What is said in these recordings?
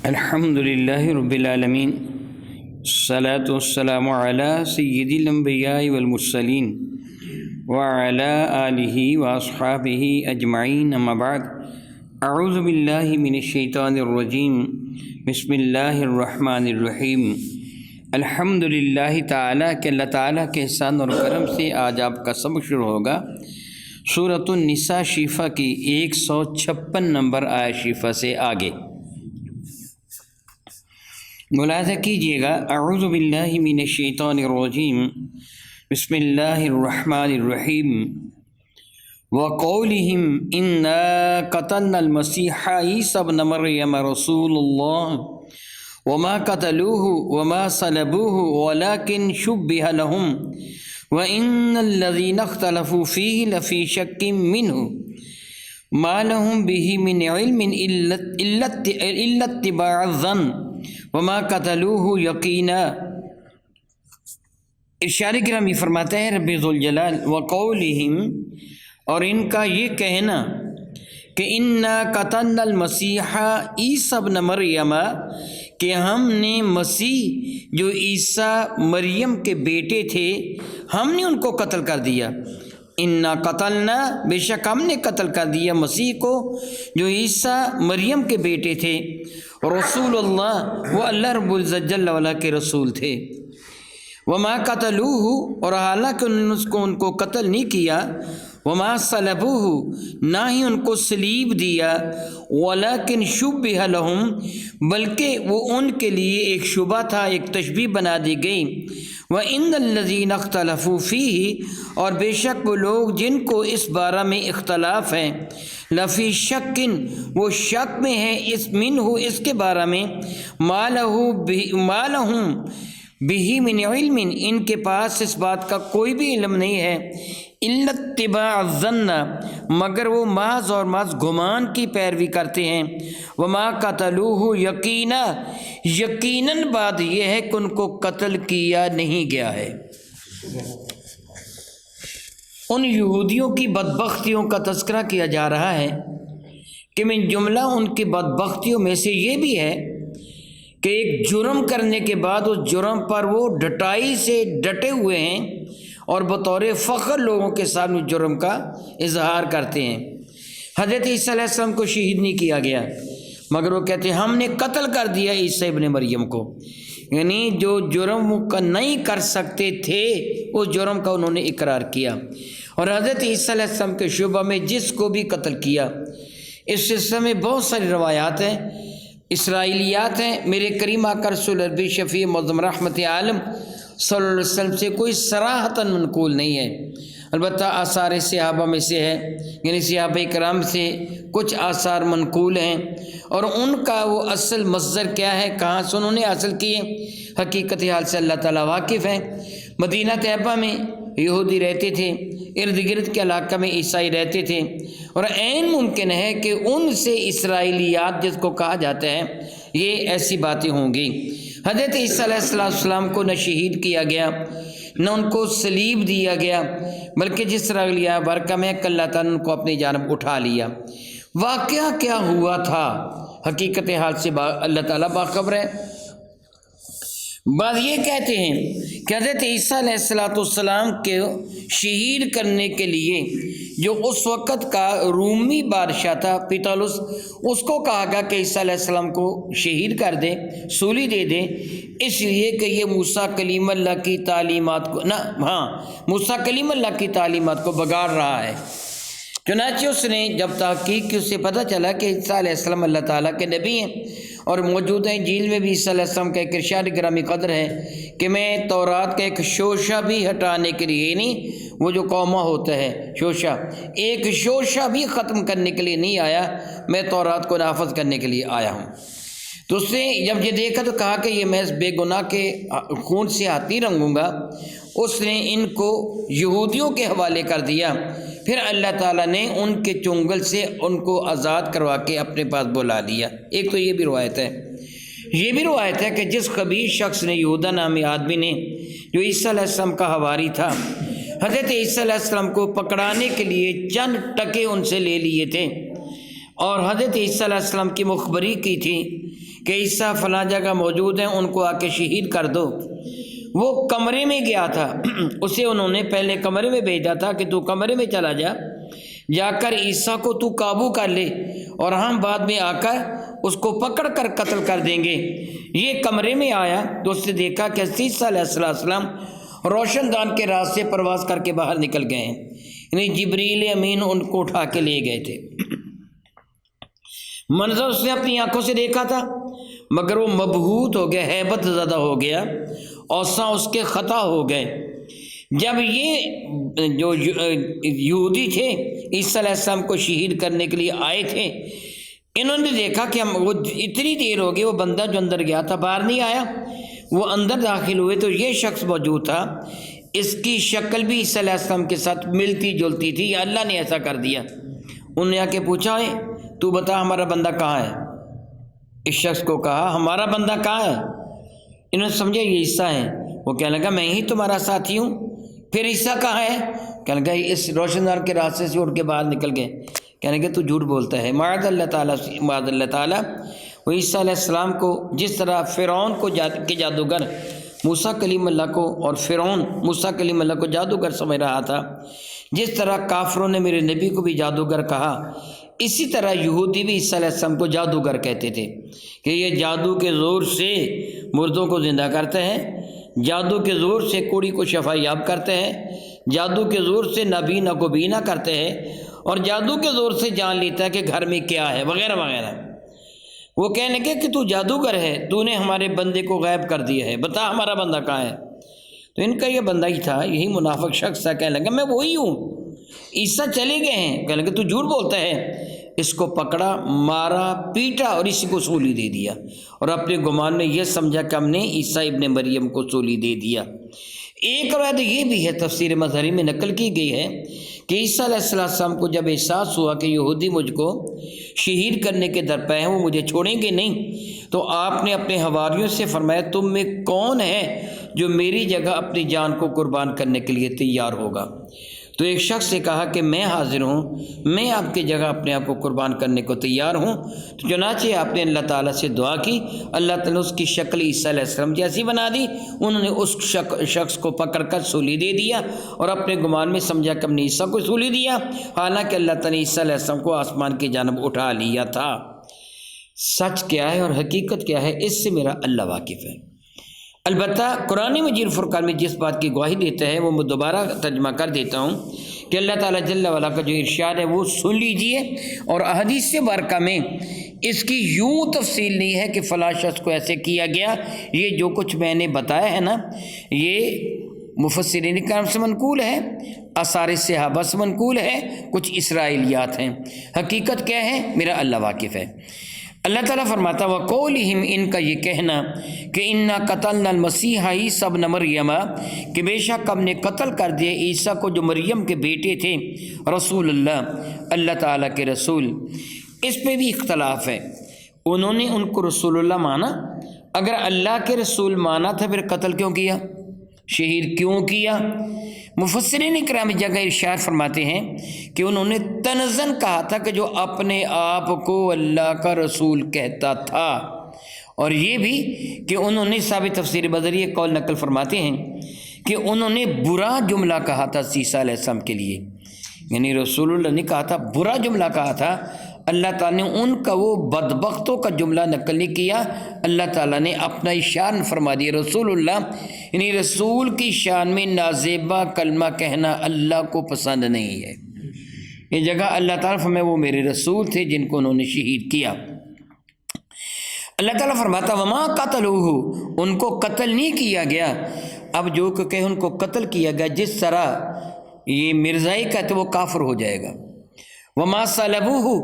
الحمد للہ رب العالمین، الصلاۃ والسلام علی سید الانبیاء والمرسلین وعلی آلہ واصحابہ اجمعین، اما بعد، اعوذ باللہ من الشیطان الرجیم، بسم اللہ الرحمن الرحیم۔ الحمد للہ تعالیٰ کہ اللہ تعالیٰ کے احسان اور کرم سے آج آپ کا سبق شروع ہوگا سورۃ النساء شیفہ کی 156 نمبر آیت شیفہ سے آگے۔ ملاحظہ کیجیے گا، اعوذ باللہ من الشیطان الرجیم، بسم اللہ الرحمن الرحیم۔ وقولہم انا قتلنا المسیح عیسی ابن مریم رسول اللہ وما قتلوه وما صلبوه ولكن شبه لهم وان الذين اختلفوا فيه لفي شك منه ما لهم به من علم الا اتباع الظن وما قتلوه یقینا۔ ارشاد کرام یہ فرماتا ہے رب ذوالجلال، وقولہم، اور ان کا یہ کہنا کہ انا قتلنا المسیح عیسی ابن مریم، کہ ہم نے مسیح جو عیسیٰ مریم کے بیٹے تھے ہم نے ان کو قتل کر دیا۔ انا قتلنا، بے شک ہم نے قتل کر دیا مسیح کو جو عیسیٰ مریم کے بیٹے تھے، رسول اللہ، وہ اللہ رب العزت جل وعلا کے رسول تھے۔ وما قتلوہ، اور حالانکہ انہوں نے ان کو قتل نہیں کیا، وما صلبوہ، نہ ہی ان کو صلیب دیا، ولیکن شبہ لہم، بلکہ وہ ان کے لیے ایک شبہ تھا، ایک تشبیہ بنا دی گئی۔ وَإِنَّ الَّذِينَ اخْتَلَفُوا فِيهِ، اور بے شک وہ لوگ جن کو اس بارے میں اختلاف ہے، لفی شکن، وہ شک میں ہے، اس منہ، اس کے بارے میں، ما لہم بہ من علم، ان کے پاس اس بات کا کوئی بھی علم نہیں ہے، الا اتباع الظن، مگر وہ محض اور محض گمان کی پیروی کرتے ہیں۔ وما قتلوہ یقینا، یقیناً بات یہ ہے کہ ان کو قتل کیا نہیں گیا ہے۔ ان یہودیوں کی بدبختیوں کا تذکرہ کیا جا رہا ہے کہ من جملہ ان کی بدبختیوں میں سے یہ بھی ہے کہ ایک جرم کرنے کے بعد اس جرم پر وہ ڈٹائی سے ڈٹے ہوئے ہیں اور بطور فخر لوگوں کے سامنے جرم کا اظہار کرتے ہیں۔ حضرت عیسیٰ علیہ السلام کو شہید نہیں کیا گیا، مگر وہ کہتے ہیں ہم نے قتل کر دیا عیسیٰ ابن مریم کو، یعنی جو جرم وہ نہیں کر سکتے تھے اس جرم کا انہوں نے اقرار کیا۔ اور حضرت عیسیٰ علیہ السلام کے شعبہ میں جس کو بھی قتل کیا، اس سلسلے میں بہت ساری روایات ہیں، اسرائیلیات ہیں۔ میرے کریم آقا رسول عربی شفیع معظم رحمت عالم صلی اللہ علیہ وسلم سے کوئی صراحتاً منقول نہیں ہے، البتہ آثار صحابہ میں سے ہے، یعنی صحابہ کرام سے کچھ آثار منقول ہیں، اور ان کا وہ اصل مصدر کیا ہے، کہاں سے انہوں نے حاصل کیے، حقیقت حال سے اللہ تعالیٰ واقف ہیں۔ مدینہ طیبہ میں یہودی رہتے تھے، ارد گرد کے علاقہ میں عیسائی رہتے تھے، اور عین ممکن ہے کہ ان سے اسرائیلیات جس کو کہا جاتا ہے یہ ایسی باتیں ہوں گی۔ حضرت عیسیٰ علیہ السلام کو نہ شہید کیا گیا، نہ ان کو صلیب دیا گیا، بلکہ جس طرح لیا برکم ہے کہ اللہ تعالیٰ نے ان کو اپنی جانب اٹھا لیا۔ واقعہ کیا ہوا تھا، حقیقت حال سے اللہ تعالیٰ باخبر ہے۔ بعض یہ کہتے ہیں کہ حضرت عیسیٰ علیہ السلام کے شہید کرنے کے لیے جو اس وقت کا رومی بادشاہ تھا پیطالس، اس کو کہا گیا کہ عیسیٰ علیہ السلام کو شہید کر دے، سولی دے دے، اس لیے کہ یہ موسیٰ کلیم اللہ کی تعلیمات کو موسیٰ کلیم اللہ کی تعلیمات کو بگاڑ رہا ہے۔ چنانچہ اس نے جب تحقیق کی، اسے پتہ چلا کہ عیسیٰ علیہ السلام اللہ تعالیٰ کے نبی ہیں، اور موجودہ انجیل میں بھی عیسیٰ علیہ السلام کا ایک ارشاد گرامی قدر ہے کہ میں تورات کا ایک شوشہ بھی ہٹانے کے لیے، نہیں وہ جو قومہ ہوتا ہے شوشہ، ایک شوشہ بھی ختم کرنے کے لیے نہیں آیا، میں تورات کو نافذ کرنے کے لیے آیا ہوں۔ تو اس نے جب یہ دیکھا تو کہا کہ یہ میں اس بے گناہ کے خون سے ہاتھ نہیں رنگوں گا۔ اس نے ان کو یہودیوں کے حوالے کر دیا، پھر اللہ تعالیٰ نے ان کے چنگل سے ان کو آزاد کروا کے اپنے پاس بلا لیا۔ ایک تو یہ بھی روایت ہے، یہ بھی روایت ہے کہ جس خبیث شخص نے، یہودا نامی آدمی نے، جو عیسیٰ علیہ السلام کا حواری تھا، حضرت عیسیٰ علیہ السلام کو پکڑانے کے لیے چند ٹکے ان سے لے لیے تھے، اور حضرت عیسیٰ علیہ السلام کی مخبری کی تھی کہ عیسیٰ فلاں جگہ موجود ہیں، ان کو آ کے شہید کر دو۔ وہ کمرے میں گیا تھا، اسے انہوں نے پہلے کمرے میں بھیجا تھا کہ تو کمرے میں چلا جا کر عیسیٰ کو تو قابو کر لے، اور ہم بعد میں آ کر اس کو پکڑ کر قتل کر دیں گے۔ یہ کمرے میں آیا تو اس نے دیکھا کہ عیسیٰ علیہ السلام روشن دان کے راز سے پرواز کر کے باہر نکل گئے ہیں، یعنی جبریل امین ان کو اٹھا کے لے گئے تھے۔ منظر اس نے اپنی آنکھوں سے دیکھا تھا، مگر وہ مبہوت ہو گیا، ہیبت زدہ ہو گیا، اوساں اس کے خطا ہو گئے۔ جب یہ جو یہودی تھے عیسیٰ علیہ السلام کو شہید کرنے کے لیے آئے تھے، انہوں نے دیکھا کہ وہ اتنی دیر ہو گئی، وہ بندہ جو اندر گیا تھا باہر نہیں آیا، وہ اندر داخل ہوئے تو یہ شخص موجود تھا، اس کی شکل بھی عیسیٰ علیہ السلام کے ساتھ ملتی جلتی تھی، یا اللہ نے ایسا کر دیا۔ انہوں نے آ کے پوچھا ہے تو بتا ہمارا بندہ کہاں ہے؟ اس شخص کو کہا ہمارا بندہ کہاں ہے؟ انہوں نے سمجھا یہ عیسیٰ ہے۔ وہ کہنے لگا میں ہی تمہارا ساتھی ہوں۔ پھر عیسیٰ کہاں ہے؟ کہنے لگا اس روشن دان کے راستے سے اٹھ کے باہر نکل گئے۔ کہنے لگا تو جھوٹ بولتا ہے، معاذ اللہ تعالیٰ۔ وہ عیسیٰ علیہ السلام کو جس طرح فرعون کو کے جادوگر موسیٰ کلیم اللہ کو، اور فرعون موسیٰ کلیم اللہ کو جادوگر سمجھ رہا تھا، جس طرح کافروں نے میرے نبی کو بھی جادوگر کہا، اسی طرح یہودی بھی عیسیٰ علیہ السلام کو جادوگر کہتے تھے کہ یہ جادو کے زور سے مردوں کو زندہ کرتے ہیں، جادو کے زور سے کوڑی کو شفا یاب کرتے ہیں، جادو کے زور سے نابینا کو بینا کرتے ہیں، اور جادو کے زور سے جان لیتا ہے کہ گھر میں کیا ہے، وغیرہ وغیرہ۔ وہ کہنے لگے کہ تو جادوگر ہے، تو نے ہمارے بندے کو غائب کر دیا ہے، بتا ہمارا بندہ کہاں ہے؟ تو ان کا یہ بندہ ہی تھا، یہی منافق شخص تھا۔ کہنے لگا میں وہی ہوں، عیسیٰ چلے گئے ہیں۔ کہنے لگا تو جھوٹ بولتا ہے۔ اس کو پکڑا، مارا، پیٹا اور اسی کو سولی دے دیا، اور اپنے گمان میں یہ سمجھا کہ ہم نے عیسیٰ ابن مریم کو سولی دے دیا۔ ایک روایت یہ بھی ہے، تفسیر مظہری میں نقل کی گئی ہے کہ عیسیٰ علیہ السلام کو جب احساس ہوا کہ یہودی مجھ کو شہید کرنے کے درپے ہیں، وہ مجھے چھوڑیں گے نہیں، تو آپ نے اپنے حواریوں سے فرمایا تم میں کون ہے جو میری جگہ اپنی جان کو قربان کرنے کے لیے تیار ہوگا؟ تو ایک شخص نے کہا کہ میں حاضر ہوں، میں آپ کی جگہ اپنے آپ کو قربان کرنے کو تیار ہوں۔ تو چنانچہ آپ نے اللہ تعالیٰ سے دعا کی، اللہ تعالیٰ نے اس کی شکل عیسیٰ علیہ السلام جیسی بنا دی۔ انہوں نے اس شخص کو پکڑ کر سولی دے دیا، اور اپنے گمان میں سمجھا کہ ہم نے عیسیٰ کو سولی دیا، حالانکہ اللہ تعالیٰ نے عیسیٰ علیہ السلام کو آسمان کی جانب اٹھا لیا تھا۔ سچ کیا ہے اور حقیقت کیا ہے، اس سے میرا اللہ واقف ہے۔ البتہ قرآن مجید فرقان میں جس بات کی گواہی دیتا ہے وہ میں دوبارہ ترجمہ کر دیتا ہوں کہ اللہ تعالیٰ جل وعلا کا جو ارشاد ہے وہ سن لیجئے، اور احادیث مبارکہ میں اس کی یوں تفصیل نہیں ہے کہ فلاں شخص کو ایسے کیا گیا۔ یہ جو کچھ میں نے بتایا ہے نا، یہ مفسرین کرام سے منقول ہے، آثار صحابہ سے منقول ہے، کچھ اسرائیلیات ہیں۔ حقیقت کیا ہے میرا اللہ واقف ہے۔ اللہ تعالیٰ فرماتا وَقَوْلِهِمْ ان کا یہ کہنا کہ اِنَّا قَتَلْنَا الْمَسِيحَ عِيسَى ابْنَ مَرْيَمَ کہ بے شک ہم نے قتل کر دیے عیسیٰ کو جو مریم کے بیٹے تھے، رسول اللہ تعالیٰ کے رسول۔ اس پہ بھی اختلاف ہے، انہوں نے ان کو رسول اللہ مانا، اگر اللہ کے رسول مانا تھا پھر قتل کیوں کیا، شہید کیوں کیا؟ مفسرین کرام جگہ ارشاد فرماتے ہیں کہ انہوں نے تنزن کہا تھا کہ جو اپنے آپ کو اللہ کا رسول کہتا تھا، اور یہ بھی کہ انہوں نے ثابت تفسیر بدری ایک قول نقل فرماتے ہیں کہ انہوں نے برا جملہ کہا تھا عیسیٰ علیہ السلام کے لیے، یعنی رسول اللہ نے کہا تھا، برا جملہ کہا تھا۔ اللہ تعالیٰ نے ان کا وہ بدبختوں کا جملہ نقل نہیں کیا، اللہ تعالیٰ نے اپنا شان فرما دیا۔ رسول اللہ یعنی رسول کی شان میں نازیبہ کلمہ کہنا اللہ کو پسند نہیں ہے۔ یہ جگہ اللہ تعالیٰ فرمائے وہ میرے رسول تھے جن کو انہوں نے شہید کیا۔ اللہ تعالیٰ فرماتا وما قتلوہ ان کو قتل نہیں کیا گیا۔ اب جو کہ ان کو قتل کیا گیا، جس طرح یہ مرزائی کہتے وہ کافر ہو جائے گا۔ وما صلبوہ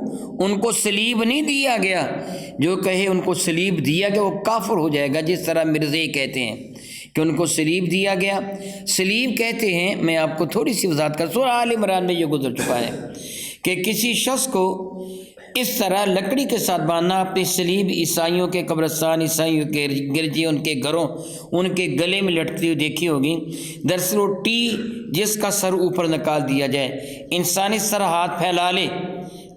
ان کو صلیب نہیں دیا گیا، جو کہے ان کو صلیب دیا گیا وہ کافر ہو جائے گا، جس طرح مرزائی کہتے ہیں کہ ان کو صلیب دیا گیا۔ صلیب کہتے ہیں، میں آپ کو تھوڑی سی وضاحت کر، سورہ آل عمران میں یہ گزر چکا ہے کہ کسی شخص کو اس طرح لکڑی کے ساتھ باندھنا، اپنی صلیب عیسائیوں کے قبرستان، عیسائیوں کے گرجے، ان کے گھروں، ان کے گلے میں لٹکتی ہوئی دیکھی ہوگی۔ دراصل وہ ٹی جس کا سر اوپر نکال دیا جائے، انسان اس طرح ہاتھ پھیلا لے،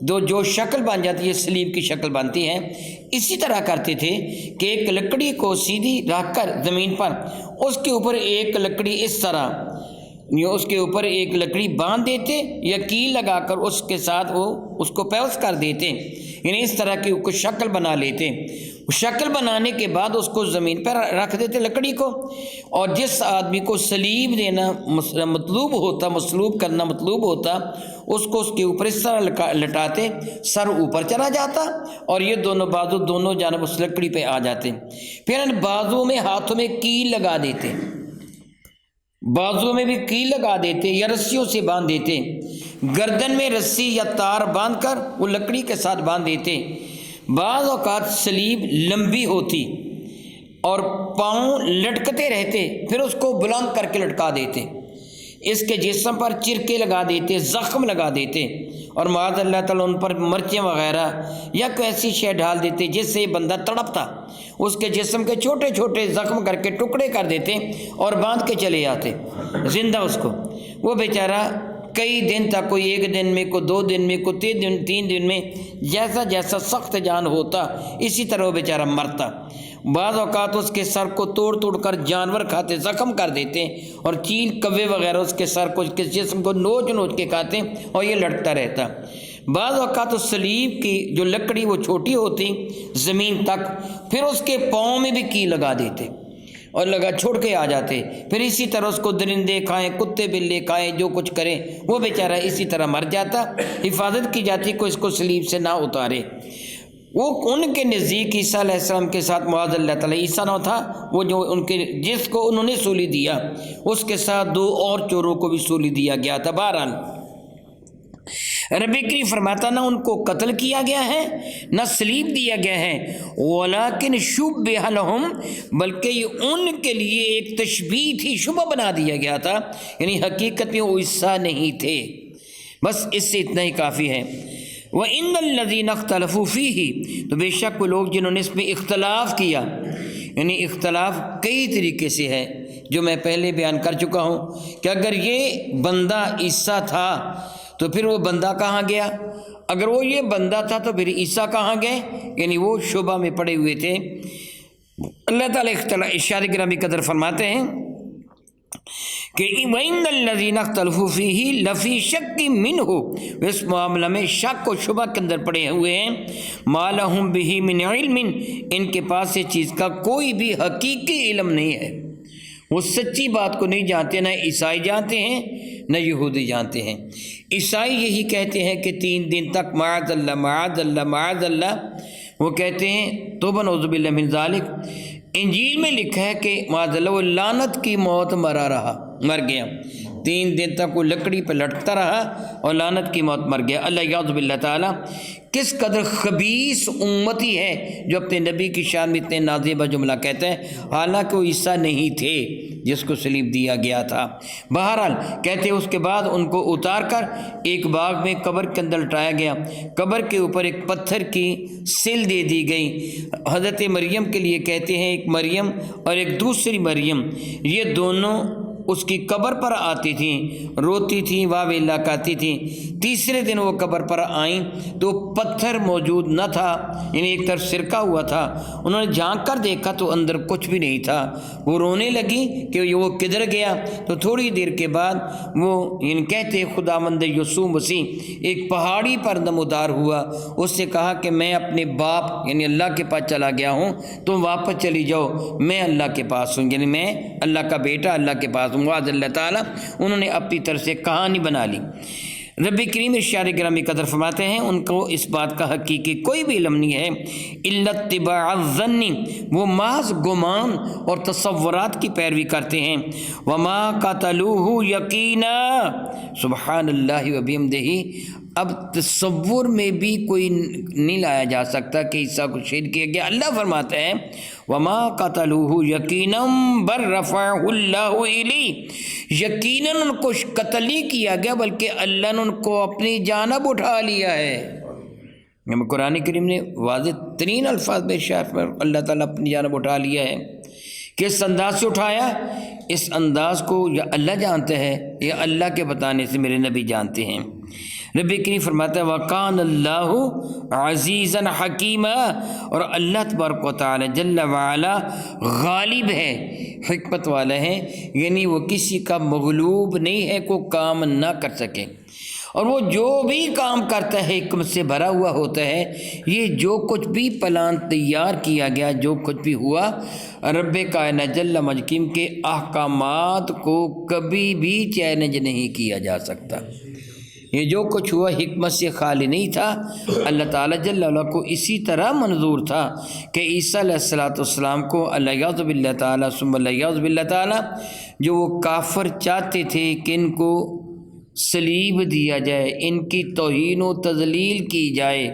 جو شکل بن جاتی ہے سلیب کی شکل بنتی ہے، اسی طرح کرتے تھے کہ ایک لکڑی کو سیدھی رکھ کر زمین پر اس کے اوپر ایک لکڑی اس طرح اس کے اوپر ایک لکڑی باندھ دیتے یا کیل لگا کر اس کے ساتھ وہ اس کو پیوس کر دیتے، یعنی اس طرح کی کچھ شکل بنا لیتے۔ شکل بنانے کے بعد اس کو زمین پر رکھ دیتے لکڑی کو، اور جس آدمی کو سلیب دینا مطلوب ہوتا، مسلوب کرنا مطلوب ہوتا، اس کو اس کے اوپر اس طرح لٹاتے، سر اوپر چلا جاتا اور یہ دونوں بازو دونوں جانب اس لکڑی پہ آ جاتے، پھر ان بازو میں ہاتھوں میں کیل لگا دیتے، بازو میں بھی کیل لگا دیتے یا رسیوں سے باندھ دیتے، گردن میں رسی یا تار باندھ کر وہ لکڑی کے ساتھ باندھ دیتے۔ بعض اوقات سلیب لمبی ہوتی اور پاؤں لٹکتے رہتے، پھر اس کو بلند کر کے لٹکا دیتے، اس کے جسم پر چرکے لگا دیتے، زخم لگا دیتے، اور معاذ اللہ تعالیٰ ان پر مرچیں وغیرہ یا کوئی ایسی شے ڈال دیتے جس سے بندہ تڑپتا، اس کے جسم کے چھوٹے چھوٹے زخم کر کے ٹکڑے کر دیتے اور باندھ کے چلے جاتے زندہ اس کو۔ وہ بیچارہ کئی دن تک، کوئی ایک دن میں، کوئی 2 دن میں، کوئی 3 دن میں، جیسا جیسا سخت جان ہوتا اسی طرح وہ بیچارہ مرتا۔ بعض اوقات اس کے سر کو توڑ کر جانور کھاتے، زخم کر دیتے، اور چیل کوے وغیرہ اس کے سر کو، اس کے جسم کو نوچ کے کھاتے اور یہ لڑتا رہتا۔ بعض اوقات اس سلیب کی جو لکڑی وہ چھوٹی ہوتی زمین تک، پھر اس کے پاؤں میں بھی کی لگا دیتے اور چھوڑ کے آ جاتے، پھر اسی طرح اس کو درندے کھائیں، کتے بلے کھائیں، جو کچھ کریں، وہ بیچارہ اسی طرح مر جاتا۔ حفاظت کی جاتی کوئی اس کو سلیب سے نہ اتارے۔ وہ ان کے نزدیک عیسیٰ علیہ السلام کے ساتھ معاذ اللہ تعالیٰ عیسیٰ نہ تھا، وہ جو ان کے جس کو انہوں نے سولی دیا اس کے ساتھ 2 اور چوروں کو بھی سولی دیا گیا تھا۔ بہرحال رب کریم فرماتا نہ ان کو قتل کیا گیا ہے نہ سلیب دیا گیا ہے، وَلَكِنْ شُبِّهَ لَهُمْ، بلکہ یہ ان کے لیے ایک تشبیہ تھی، شبہ بنا دیا گیا تھا، یعنی حقیقت میں وہ عیسیٰ نہیں تھے۔ بس اس سے اتنا ہی کافی ہے۔ وَإِنَّ الَّذِينَ اخْتَلَفُوا فِيهِ، تو بے شک وہ لوگ جنہوں نے اس میں اختلاف کیا، یعنی اختلاف کئی طریقے سے ہے جو میں پہلے بیان کر چکا ہوں کہ اگر یہ بندہ عیسیٰ تھا تو پھر وہ بندہ کہاں گیا، اگر وہ یہ بندہ تھا تو پھر عیسیٰ کہاں گئے، یعنی وہ شبہ میں پڑے ہوئے تھے۔ اللہ تعالیٰ ارشاد گرامی قدر فرماتے ہیں کہ وَإِنَّ الَّذِينَ اخْتَلَفُوا فِيهِ لَفِي شَكٍّ مِّنْهُ، اس معاملہ میں شک و شبہ کے اندر پڑے ہوئے ہیں، مَا لَهُمْ بِهِ مِنْ عِلْمٍ، ان کے پاس اس چیز کا کوئی بھی حقیقی علم نہیں ہے، وہ سچی بات کو نہیں جانتے، نہ عیسائی جانتے ہیں نہ یہودی جانتے ہیں۔ عیسائی یہی کہتے ہیں کہ 3 دن تک معاذ اللہ معاذ اللہ معاذ اللہ، وہ کہتے ہیں توبہ نعوذ باللہ من ذالک۔ انجیل میں لکھا ہے کہ معاذ اللہ وہ لعنت کی موت مر گیا، 3 دن تک وہ لکڑی پہ لٹکتا رہا اور لعنت کی موت مر گیا۔ اللہ یعوذ باللہ تعالیٰ کس قدر خبیث امتی ہے جو اپنے نبی کی شان میں اتنے نازیبہ جملہ کہتے ہیں، حالانکہ وہ عیسیٰ نہیں تھے جس کو صلیب دیا گیا تھا۔ بہرحال کہتے ہیں اس کے بعد ان کو اتار کر ایک باغ میں قبر کے اندر لٹایا گیا، قبر کے اوپر ایک پتھر کی سل دے دی گئی۔ حضرت مریم کے لیے کہتے ہیں ایک مریم اور ایک دوسری مریم، یہ دونوں اس کی قبر پر آتی تھیں، روتی تھیں، واہ ویلا کرتی تھیں۔ تیسرے دن وہ قبر پر آئیں تو پتھر موجود نہ تھا، یعنی ایک طرف سرکہ ہوا تھا، انہوں نے جھانک کر دیکھا تو اندر کچھ بھی نہیں تھا۔ وہ رونے لگی کہ وہ کدھر گیا، تو تھوڑی دیر کے بعد وہ یعنی کہتے خداوند یسوع مسیح ایک پہاڑی پر نمودار ہوا، اس سے کہا کہ میں اپنے باپ یعنی اللہ کے پاس چلا گیا ہوں، تم واپس چلی جاؤ، میں اللہ کے پاس ہوں، یعنی میں اللہ کا بیٹا اللہ کے پاس ہوں۔ معاذ اللہ تعالیٰ انہوں نے اپنی طرف سے کہانی بنا لی۔ رب کریم ارشاد گرامی قدر فرماتے ہیں ان کو اس بات کا حقیقی کوئی بھی علم نہیں ہے، الا اتباع الظن، وہ محض گمان اور تصورات کی پیروی کرتے ہیں، وما قتلوہ یقینا، سبحان اللہ وبحمدہ۔ اب تصور میں بھی کوئی نہیں لایا جا سکتا کہ عیسیٰ کو شہید کیا گیا۔ اللہ فرماتا ہے وما قتلوہ یقینا بل رفعہ اللہ الیہ، یقیناً ان کو قتل نہیں کیا گیا بلکہ اللہ نے ان کو اپنی جانب اٹھا لیا ہے۔ قرآن کریم نے واضح ترین الفاظ میں ارشاد میں اللہ تعالیٰ اپنی جانب اٹھا لیا ہے۔ کس انداز سے اٹھایا، اس انداز کو یا اللہ جانتے ہیں یا اللہ کے بتانے سے میرے نبی جانتے ہیں۔ رب کریم فرماتا ہے وَقَانَ اللَّهُ عَزِيزًا حَكِيمًا، اور اللہ تبارک و تعالی جل وعلا غالب ہے، حکمت والا ہے، یعنی وہ کسی کا مغلوب نہیں ہے کو کام نہ کر سکے، اور وہ جو بھی کام کرتا ہے حکمت سے بھرا ہوا ہوتا ہے۔ یہ جو کچھ بھی پلان تیار کیا گیا، جو کچھ بھی ہوا، رب کائنات جل مجکیم کے احکامات کو کبھی بھی چیلنج نہیں کیا جا سکتا۔ یہ جو کچھ ہوا حکمت سے خالی نہیں تھا، اللہ تعالیٰ جل وعلا کو اسی طرح منظور تھا کہ عیسیٰ علیہ السلام کو الیاذ باللہ تعالیٰ ثم الیاذ باللہ تعالیٰ جو وہ کافر چاہتے تھے کہ ان کو صلیب دیا جائے، ان کی توہین و تذلیل کی جائے،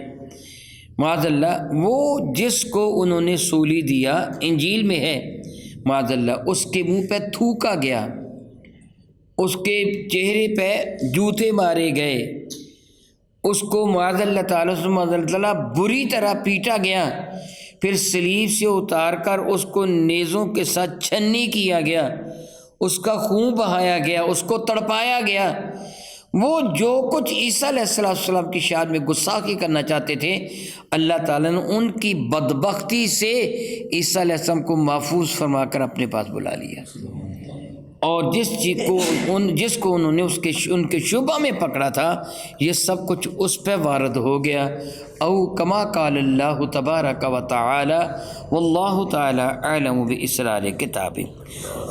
معاذ اللہ، وہ جس کو انہوں نے سولی دیا انجیل میں ہے، معاذ اللہ، اس کے منہ پہ تھوکا گیا، اس کے چہرے پہ جوتے مارے گئے، اس کو معاذ اللہ تعالیٰ بری طرح پیٹا گیا، پھر صلیب سے اتار کر اس کو نیزوں کے ساتھ چھنی کیا گیا، اس کا خون بہایا گیا، اس کو تڑپایا گیا۔ وہ جو کچھ عیسیٰ علیہ السلام کی شان میں گستاخی کرنا چاہتے تھے، اللہ تعالیٰ نے ان کی بدبختی سے عیسیٰ علیہ السلام کو محفوظ فرما کر اپنے پاس بلا لیا، اور جس کو انہوں نے ان کے شبہ میں پکڑا تھا، یہ سب کچھ اس پہ وارد ہو گیا۔ او کما قال اللہ تبارک و تعالی واللہ تعالی اعلم باسرار کتابہ۔